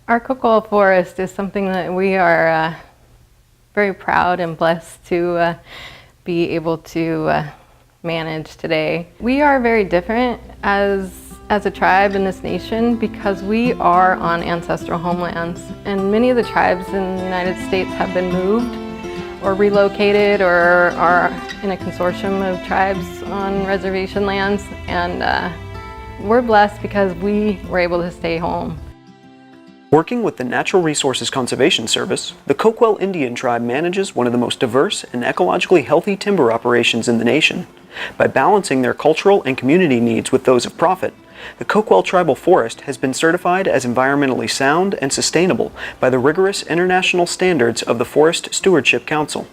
Our Coquille Forest is something that we are very proud and blessed to be able to manage today. We are very different as a tribe in this nation because we are on ancestral homelands, and many of the tribes in the United States have been moved or relocated or are in a consortium of tribes on reservation lands, and we're blessed because we were able to stay home. Working with the Natural Resources Conservation Service, the Coquille Indian Tribe manages one of the most diverse and ecologically healthy timber operations in the nation. By balancing their cultural and community needs with those of profit, the Coquille Tribal Forest has been certified as environmentally sound and sustainable by the rigorous international standards of the Forest Stewardship Council.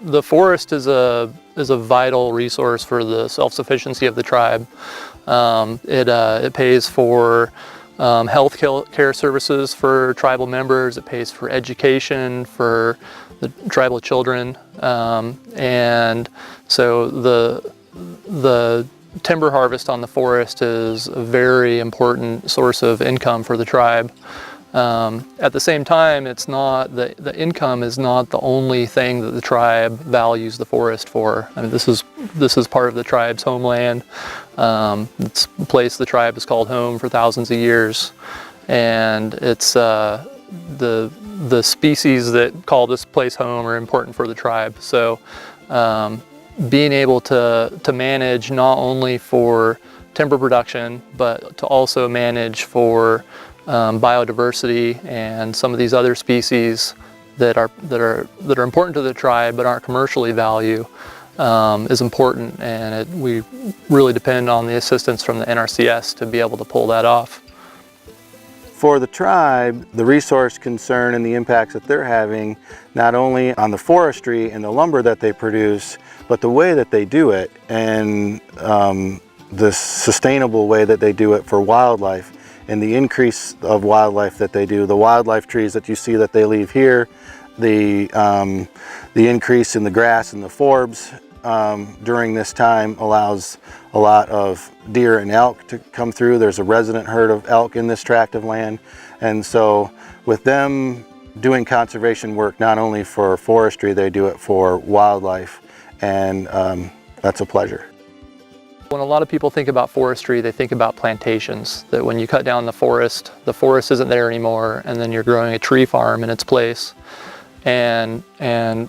The forest is a vital resource for the self-sufficiency of the tribe. It pays for health care services for tribal members. It pays for education for the tribal children, and so the timber harvest on the forest is a very important source of income for the tribe. At the same time, it's not the income is not the only thing that the tribe values the forest for. I mean, this is part of the tribe's homeland. It's a place the tribe has called home for thousands of years, and it's the species that call this place home are important for the tribe. So being able to manage not only for timber production, but to also manage for biodiversity and some of these other species that are important to the tribe but aren't commercially valued is important, and we really depend on the assistance from the NRCS to be able to pull that off. For the tribe, the resource concern and the impacts that they're having, not only on the forestry and the lumber that they produce, but the way that they do it and the sustainable way that they do it for wildlife and the increase of wildlife that they do. The wildlife trees that you see that they leave here, the increase in the grass and the forbs during this time allows a lot of deer and elk to come through. There's a resident herd of elk in this tract of land, and so with them doing conservation work not only for forestry, they do it for wildlife, and that's a pleasure. When a lot of people think about forestry, they think about plantations, that when you cut down the forest isn't there anymore, and then you're growing a tree farm in its place. And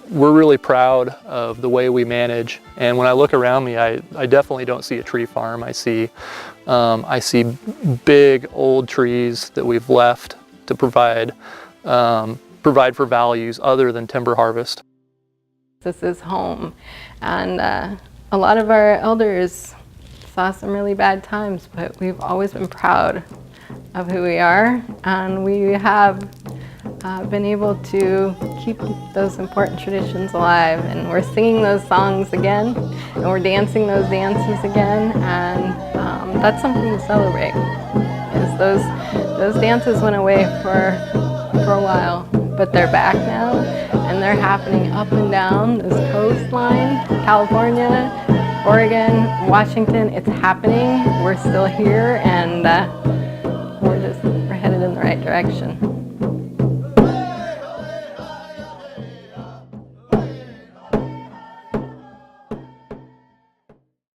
we're really proud of the way we manage. And when I look around me, I definitely don't see a tree farm. I see big old trees that we've left to provide for values other than timber harvest. This is home, and a lot of our elders saw some really bad times, but we've always been proud of who we are, and we have been able to keep those important traditions alive, and we're singing those songs again, and we're dancing those dances again, and that's something to celebrate. Is those dances went away for a while, but they're back now, and they're happening up and down this coastline, California, Oregon, Washington. It's happening. We're still here, and we're headed in the right direction.